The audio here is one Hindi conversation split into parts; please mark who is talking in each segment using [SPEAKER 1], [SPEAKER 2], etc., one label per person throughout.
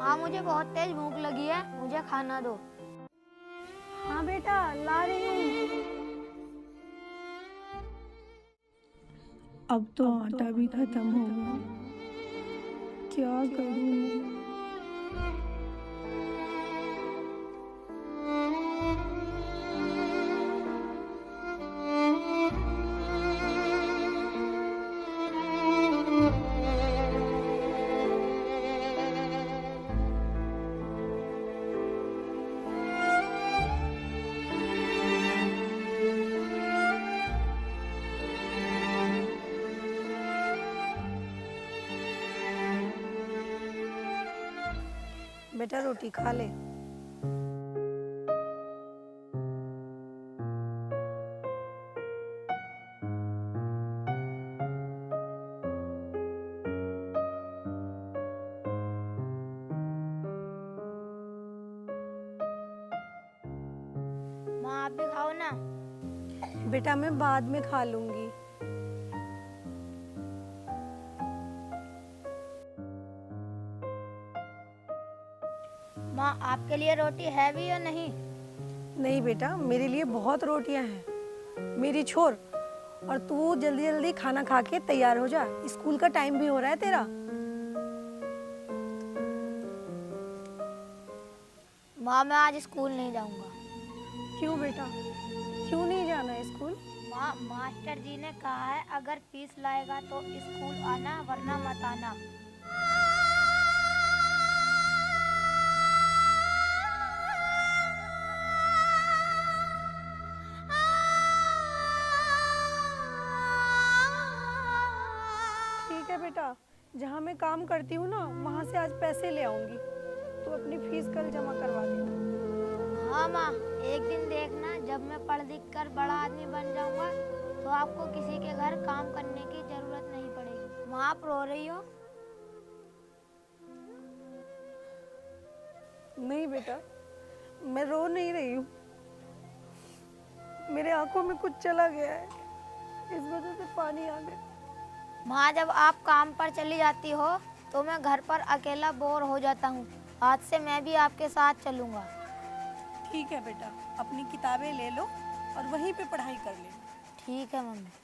[SPEAKER 1] हाँ, मुझे बहुत तेज भूख लगी है, मुझे खाना दो।
[SPEAKER 2] हाँ बेटा, ला रही हूँ। अब तो आटा भी खत्म हो गया, क्या करूँ? बेटा रोटी खा ले।
[SPEAKER 1] माँ, आप भी खाओ ना।
[SPEAKER 2] बेटा मैं बाद में खा लूंगी।
[SPEAKER 1] माँ, आपके लिए रोटी है भी या नहीं?
[SPEAKER 2] नहीं बेटा, मेरे लिए बहुत रोटियां हैं। मेरी छोड़, और तू जल्दी जल्दी खाना खा के तैयार हो जा, स्कूल का टाइम भी हो रहा है तेरा।
[SPEAKER 1] माँ, मैं आज स्कूल नहीं जाऊंगा।
[SPEAKER 2] क्यों बेटा, क्यों नहीं जाना है स्कूल?
[SPEAKER 1] माँ, मास्टर जी ने कहा है अगर फीस लाएगा तो स्कूल आना, वरना मत आना।
[SPEAKER 2] ठीक है बेटा, जहाँ मैं काम करती हूँ ना, वहाँ से आज पैसे ले आऊंगी, तो अपनी फीस कल जमा करवा देना।
[SPEAKER 1] हाँ माँ, एक दिन देखना जब मैं पढ़ लिख कर बड़ा आदमी बन जाऊंगा तो आपको किसी के घर काम करने की जरूरत नहीं पड़ेगी। माँ, आप रो रही हो?
[SPEAKER 2] नहीं बेटा, मैं रो नहीं रही हूँ, मेरे आंखों में कुछ चला गया है, इस वजह से पानी आ गया।
[SPEAKER 1] माँ, जब आप काम पर चली जाती हो तो मैं घर पर अकेला बोर हो जाता हूँ। आज से मैं भी आपके साथ चलूँगा।
[SPEAKER 2] ठीक है बेटा, अपनी किताबें ले लो और वहीं पे पढ़ाई कर ले।
[SPEAKER 1] ठीक है मम्मी।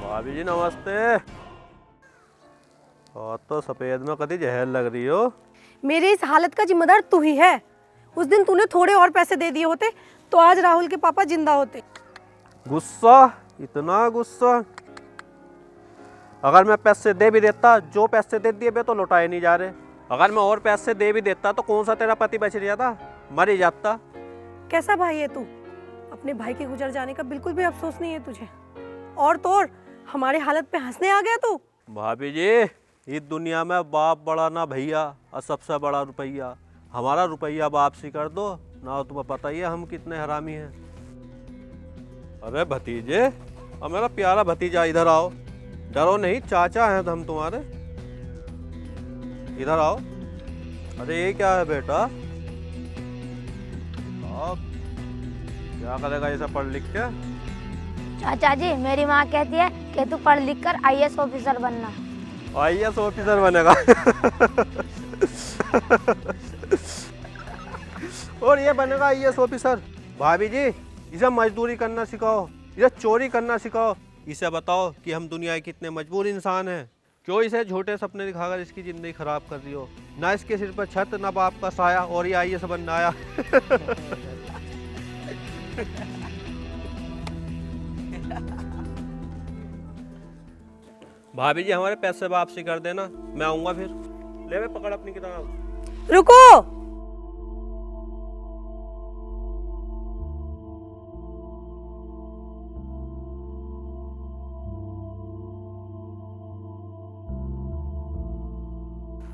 [SPEAKER 3] भाभी जी नमस्ते। और तो सफेद में कदी जहर लग रही हो।
[SPEAKER 2] मेरी इस हालत का जिम्मेदार तू ही है। उस दिन तूने थोड़े और पैसे दे दिए होते तो आज राहुल के पापा जिंदा होते।
[SPEAKER 3] गुस्सा, इतना गुस्सा। अगर मैं पैसे दे भी देता, जो पैसे दे दिए वे तो लौटाए नहीं जा रहे। अगर मैं और पैसे दे भी देता तो कौन सा तेरा पति बच जाता, मर ही जाता।
[SPEAKER 2] कैसा भाई है तू? अपने भाई के गुजर जाने का बिल्कुल भी अफसोस नहीं है तुझे। और तो और हमारी हालत पे हंसने आ गया तू।
[SPEAKER 3] भाभी जी, इस दुनिया में बाप बड़ा ना भैया, और सबसे बड़ा रुपया। हमारा रुपया वापसी कर दो ना, तुम्हें पता ही है हम कितने हरामी हैं। अरे भतीजे, अब मेरा प्यारा भतीजा इधर आओ। डरो नहीं, चाचा हैं हम तुम्हारे। इधर आओ। अरे ये क्या है बेटा? अब क्या करेगा ये सब पढ़ लिख के?
[SPEAKER 1] चाचा जी, मेरी माँ कहती है कि तू पढ़ लिख कर IAS ऑफिसर बनना।
[SPEAKER 3] IAS ऑफिसर बनेगा। और ये बनेगा IAS ऑफिसर। भाभी जी, इसे मजदूरी करना सिखाओ, इसे चोरी करना सिखाओ। इसे बताओ कि हम दुनिया के कितने मजबूर इंसान हैं। क्यों इसे झूठे सपने दिखाकर इसकी जिंदगी खराब कर रही हो? ना इसके सिर पर छत, ना बाप का साया, और ये IAS बनना आया। भाभी जी, हमारे पैसे वापसी कर देना, मैं आऊंगा फिर। ले वे, पकड़ अपनी किताब।
[SPEAKER 2] रुको।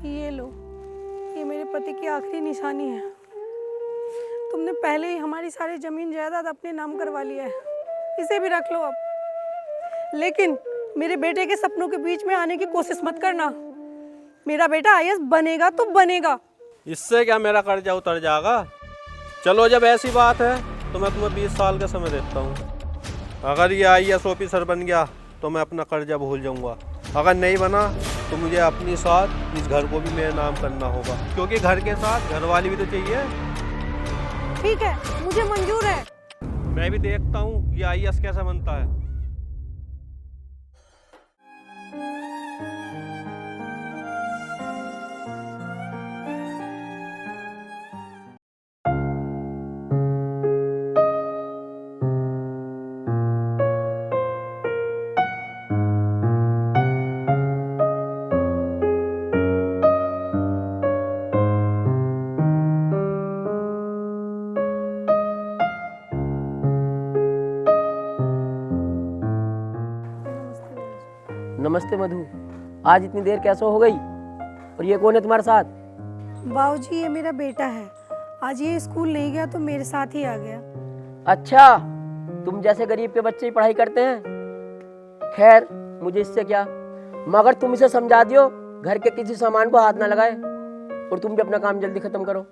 [SPEAKER 2] ये लो, ये मेरे पति की आखिरी निशानी है। तुमने पहले ही हमारी सारी जमीन जायदाद अपने नाम करवा लिया है, इसे भी रख लो अब। लेकिन मेरे बेटे के सपनों के बीच में आने की कोशिश मत करना। मेरा बेटा आईएएस बनेगा तो बनेगा।
[SPEAKER 3] इससे क्या मेरा कर्जा उतर जाएगा? चलो जब ऐसी बात है तो मैं तुम्हें 20 साल का समय देता हूँ। अगर ये आईएएस ऑफिसर बन गया तो मैं अपना कर्जा भूल जाऊँगा। अगर नहीं बना तो मुझे अपनी साथ इस घर को भी मेरे नाम करना होगा, क्योंकि घर के साथ घर वाली भी तो चाहिए।
[SPEAKER 2] ठीक है, मुझे मंजूर है।
[SPEAKER 3] मैं भी देखता हूँ ये आईएएस कैसा बनता है।
[SPEAKER 4] नमस्ते मधु, आज इतनी देर कैसे हो गई? और ये कौन है तुम्हारे साथ?
[SPEAKER 2] बाबूजी, ये मेरा बेटा है। आज ये स्कूल नहीं गया तो मेरे साथ ही आ गया।
[SPEAKER 4] अच्छा, तुम जैसे गरीब के बच्चे ही पढ़ाई करते हैं। खैर, मुझे इससे क्या, मगर तुम इसे समझा दियो घर के किसी सामान को हाथ ना लगाए, और तुम भी अपना काम जल्दी खत्म करो।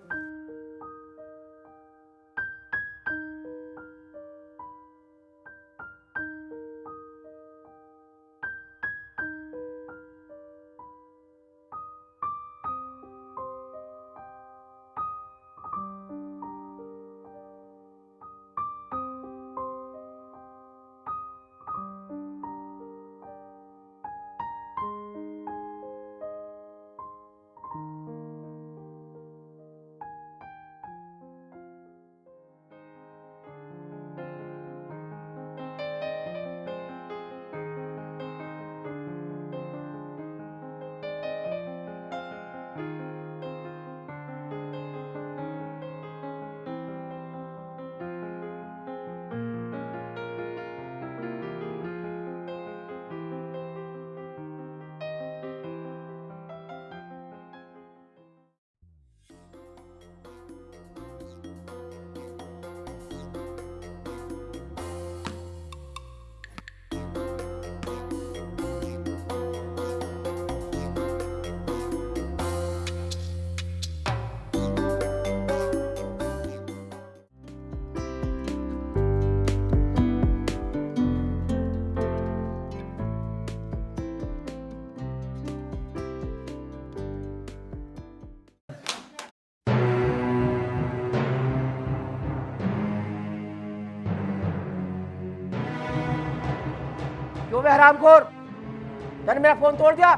[SPEAKER 4] क्यों बे हरामखोर, तूने मेरा फोन तोड़ दिया?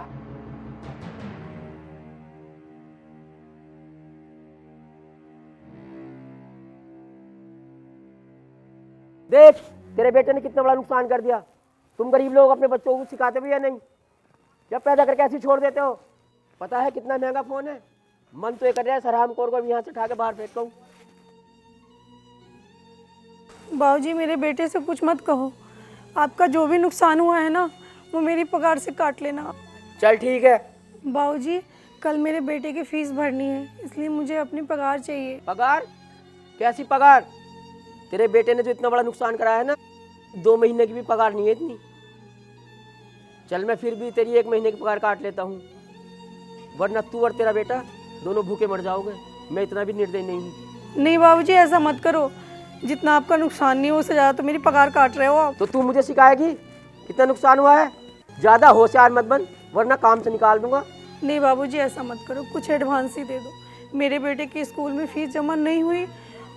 [SPEAKER 4] देख, तेरे बेटे ने कितना बड़ा नुकसान कर दिया। तुम गरीब लोग अपने बच्चों को सिखाते भी या नहीं? जब पैदा करके ऐसे छोड़ देते हो। पता है कितना महंगा फोन है? मन तो ये कर रहा है इस हरामखोर को यहाँ से उठा के बाहर फेंक दूं।
[SPEAKER 2] बाबूजी, मेरे बेटे से कुछ मत कहो। आपका जो भी नुकसान हुआ है ना, वो मेरी पगार से काट लेना।
[SPEAKER 4] चल ठीक है।
[SPEAKER 2] बाबूजी, कल मेरे बेटे की फीस भरनी है, इसलिए मुझे अपनी पगार चाहिए।
[SPEAKER 4] पगार? कैसी पगार? तेरे बेटे ने जो इतना बड़ा नुकसान कराया है ना, 2 महीने की भी पगार नहीं है इतनी। चल, मैं फिर भी तेरी 1 महीने की पगार काट लेता हूँ, वरना तू और तेरा बेटा दोनों भूखे मर जाओगे। मैं इतना भी निर्दयी नहीं हूँ।
[SPEAKER 2] नहीं बाबूजी, ऐसा मत करो। जितना आपका नुकसान नहीं है उससे ज़्यादा तो मेरी पगार काट रहे हो आप।
[SPEAKER 4] तो तू मुझे सिखाएगी कितना नुकसान हुआ है? ज़्यादा होशियार मत बन, वरना काम से निकाल दूंगा।
[SPEAKER 2] नहीं बाबूजी, ऐसा मत करो, कुछ एडवांस ही दे दो। मेरे बेटे की स्कूल में फीस जमा नहीं हुई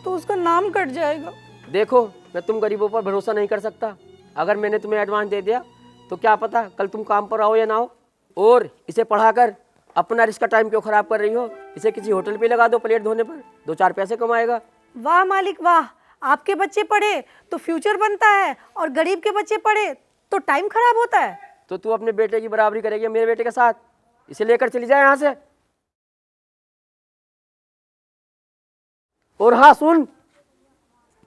[SPEAKER 2] तो उसका नाम कट जाएगा।
[SPEAKER 4] देखो, मैं तुम गरीबों पर भरोसा नहीं कर सकता। अगर मैंने तुम्हें एडवांस दे दिया तो क्या पता कल तुम काम पर आओ या ना हो। और इसे पढ़ाकर अपना रिस्क का टाइम क्यों खराब कर रही हो? इसे किसी होटल पे लगा दो, प्लेट धोने पर 2-4 पैसे कमाएगा।
[SPEAKER 2] वाह मालिक वाह, आपके बच्चे पढ़े तो फ्यूचर बनता है और गरीब के बच्चे पढ़े तो टाइम खराब होता है।
[SPEAKER 4] तो तू अपने बेटे की बराबरी करेगी मेरे बेटे के साथ? इसे लेकर चली जाए यहाँ से। और हाँ सुन,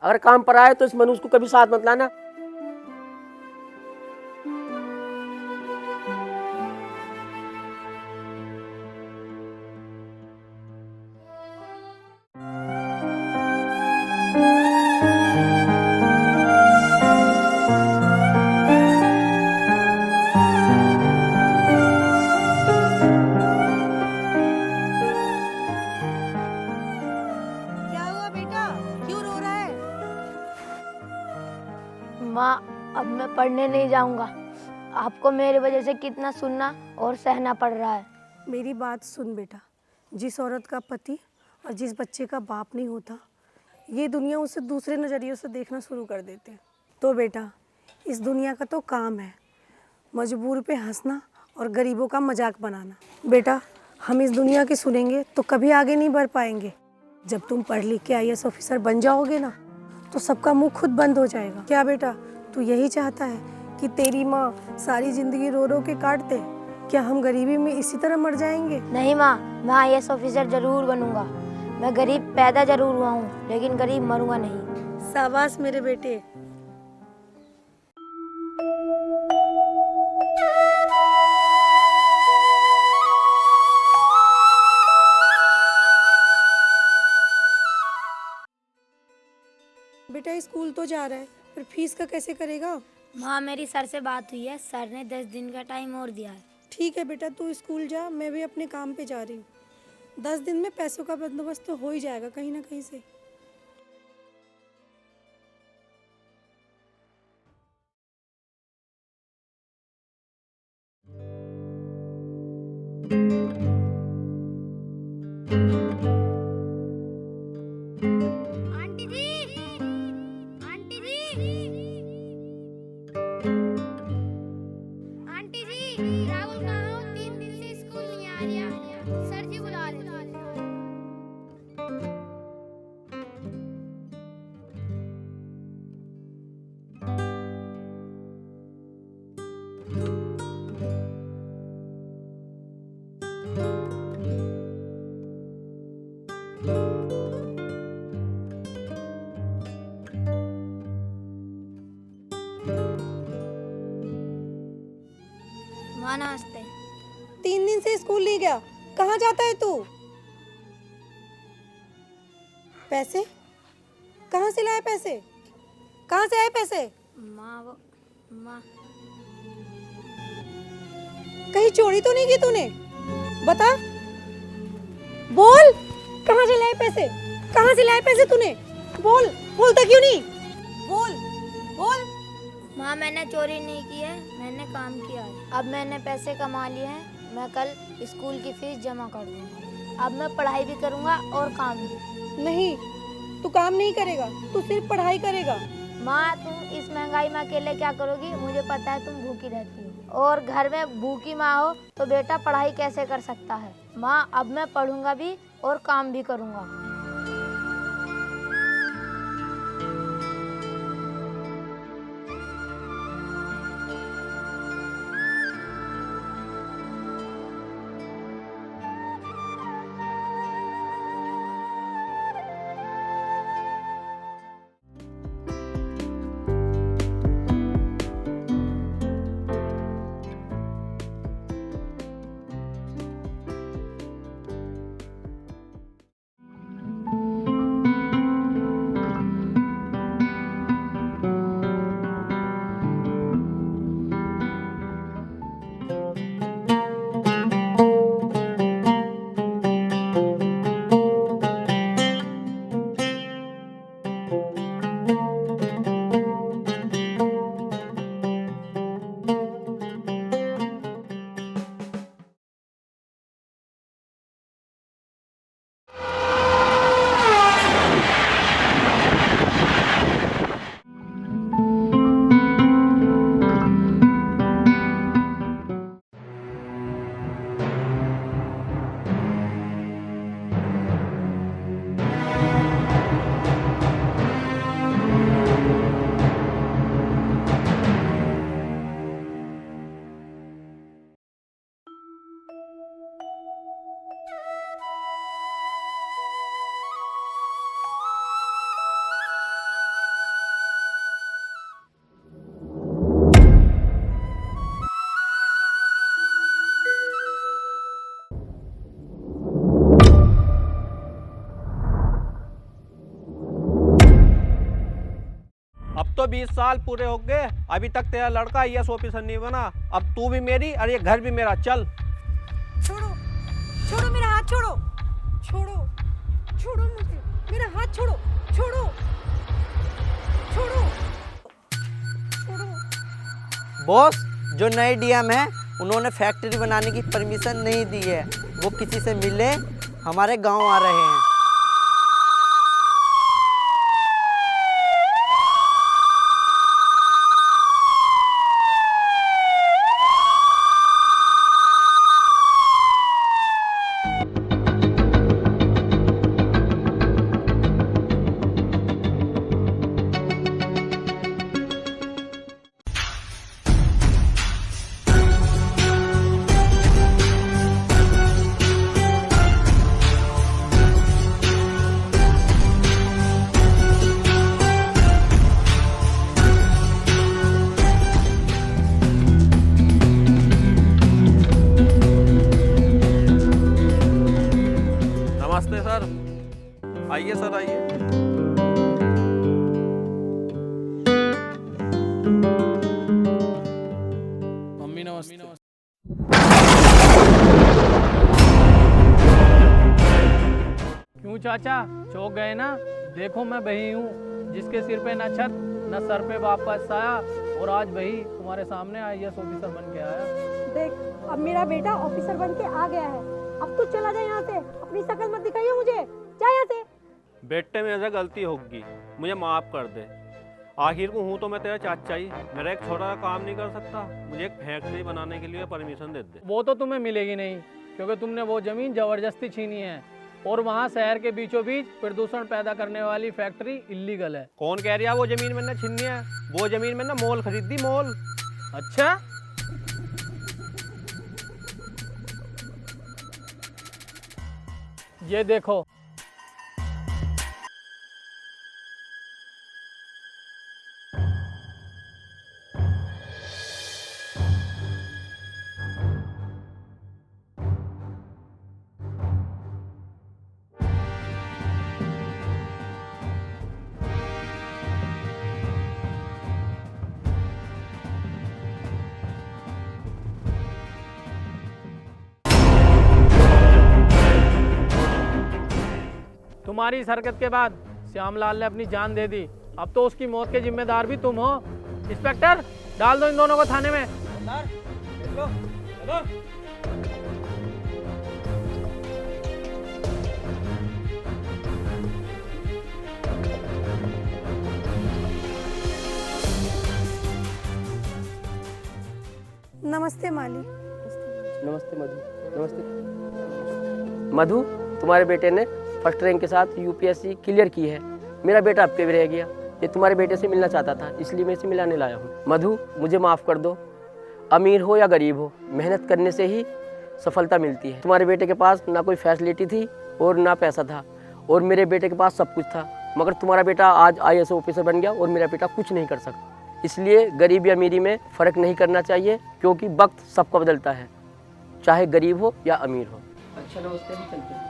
[SPEAKER 4] अगर काम पर आए तो इस मनुष्य को कभी साथ मत लाना।
[SPEAKER 1] माँ अब मैं पढ़ने नहीं जाऊंगा। आपको मेरी वजह से कितना सुनना और सहना पड़ रहा है।
[SPEAKER 2] मेरी बात सुन बेटा, जिस औरत का पति और जिस बच्चे का बाप नहीं होता, ये दुनिया उसे दूसरे नज़रियों से देखना शुरू कर देते हैं। तो बेटा, इस दुनिया का तो काम है मजबूर पे हंसना और गरीबों का मजाक बनाना। बेटा, हम इस दुनिया की सुनेंगे तो कभी आगे नहीं बढ़ पाएंगे। जब तुम पढ़ लिख के IAS ऑफिसर बन जाओगे ना, तो सबका मुंह खुद बंद हो जाएगा। क्या बेटा, तू यही चाहता है कि तेरी माँ सारी जिंदगी रो रो के काट दे? क्या हम गरीबी में इसी तरह मर जाएंगे?
[SPEAKER 1] नहीं माँ, मैं IAS ऑफिसर जरूर बनूंगा। मैं गरीब पैदा जरूर हुआ हूँ, लेकिन गरीब मरूंगा नहीं।
[SPEAKER 2] शाबाश मेरे बेटे। बेटा स्कूल तो जा रहा है, पर फीस का कैसे करेगा?
[SPEAKER 1] माँ मेरी सर से बात हुई है, सर ने 10 दिन का टाइम और दिया है।
[SPEAKER 2] ठीक है बेटा, तू स्कूल जा, मैं भी अपने काम पे जा रही हूँ। 10 दिन में पैसों का बंदोबस्त तो हो ही जाएगा कहीं ना कहीं से।
[SPEAKER 1] आंटी जी, आंटी जी, आंटी जी, राहुल कहाँ हो? 3 दिन से स्कूल नहीं आ रहा। सर जी बुला रहे थे। माँ नमस्ते।
[SPEAKER 2] 3 दिन से स्कूल नहीं गया, कहाँ जाता है तू? पैसे कहाँ से लाए? पैसे कहाँ से आए पैसे?
[SPEAKER 1] माँ
[SPEAKER 2] कहीं चोरी तो नहीं की तूने? बता, बोल, कहाँ से लाए पैसे? कहाँ से लाए पैसे तूने? बोल, बोलता क्यों नहीं? बोल बोल।
[SPEAKER 1] माँ मैंने चोरी नहीं की है, मैंने काम किया है। अब मैंने पैसे कमा लिए हैं, मैं कल स्कूल की फीस जमा कर दूंगा। अब मैं पढ़ाई भी करूंगा और काम भी।
[SPEAKER 2] नहीं, तू काम नहीं करेगा, तू सिर्फ पढ़ाई करेगा।
[SPEAKER 1] माँ तुम इस महंगाई में अकेले क्या करोगी? मुझे पता है तुम भूखी रहती हो, और घर में भूखी माँ हो तो बेटा पढ़ाई कैसे कर सकता है? माँ अब मैं पढ़ूंगा भी और काम भी करूंगा।
[SPEAKER 3] तो 20 साल पूरे हो गए, अभी तक तेरा लड़का IAS ऑफिसर नहीं बना। अब तू भी मेरी और ये घर भी मेरा। चल
[SPEAKER 2] छोड़ो, छोड़ो मेरा हाथ, छोड़ो, छोड़ो, छोड़ो मुझे, मेरा हाथ छोड़ो, छोड़ो, छोड़ो।
[SPEAKER 5] बॉस, जो नए डीएम हैं उन्होंने फैक्ट्री बनाने की परमिशन नहीं दी है। वो किसी से मिले, हमारे गांव आ रहे हैं।
[SPEAKER 3] नमस्ते सर, आइए सर आइए।
[SPEAKER 6] मम्मी नमस्ते। क्यों चाचा, चौंक गए ना? देखो मैं वही हूँ जिसके सिर पे न छत न सर पे बाप का साया, और आज वही तुम्हारे सामने आईएएस ऑफिसर बन के आया।
[SPEAKER 2] देख, अब मेरा बेटा ऑफिसर बन के आ गया है। अब तू चला जा यहाँ से, अपनी शक्ल मत दिखाइए मुझे, जा यहाँ से।
[SPEAKER 3] बेटे मेरे से गलती होगी, मुझे माफ़ कर दे। आखिर को हूँ तो मैं तेरा चाचा ही, मेरा एक छोटा सा काम नहीं कर सकता? मुझे एक फैक्ट्री बनाने के लिए परमिशन दे दे।
[SPEAKER 6] वो तो तुम्हें मिलेगी नहीं, क्योंकि तुमने वो जमीन जबरदस्ती छीनी है, और वहाँ शहर के बीचों बीच प्रदूषण पैदा करने वाली फैक्ट्री इलीगल है।
[SPEAKER 3] कौन कह रहा वो जमीन मैंने छीनी है? वो जमीन मैंने मोल खरीदी, मोल।
[SPEAKER 6] अच्छा, ये देखो। तुम्हारी इस हरकत के बाद श्यामलाल ने अपनी जान दे दी। अब तो उसकी मौत के जिम्मेदार भी तुम हो। इंस्पेक्टर, डाल दो इन दोनों को थाने में।
[SPEAKER 2] नमस्ते माली।
[SPEAKER 4] नमस्ते मधु। नमस्ते मधु, तुम्हारे बेटे ने फर्स्ट रैंक के साथ यूपीएससी क्लियर की है। मेरा बेटा आपके भी रह गया। ये तुम्हारे बेटे से मिलना चाहता था, इसलिए मैं इसे मिलाने लाया हूँ। मधु, मुझे माफ़ कर दो। अमीर हो या गरीब हो, मेहनत करने से ही सफलता मिलती है। तुम्हारे बेटे के पास ना कोई फैसिलिटी थी और ना पैसा था, और मेरे बेटे के पास सब कुछ था, मगर तुम्हारा बेटा आज आईएएस ऑफिसर बन गया और मेरा बेटा कुछ नहीं कर सकता। इसलिए गरीब या अमीरी में फ़र्क नहीं करना चाहिए, क्योंकि वक्त सबका बदलता है, चाहे गरीब हो या अमीर हो। अच्छा, नमस्ते, हम चलते हैं।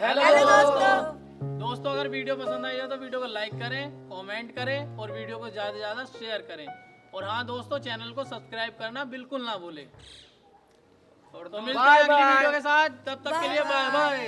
[SPEAKER 6] हेलो दोस्तों, अगर वीडियो पसंद आई है तो वीडियो को लाइक करें, कमेंट करें और वीडियो को ज़्यादा से ज़्यादा शेयर करें। और हाँ दोस्तों, चैनल को सब्सक्राइब करना बिल्कुल ना भूलें। और तो मिलते हैं अगली वीडियो के साथ, तब तक के लिए बाय बाय।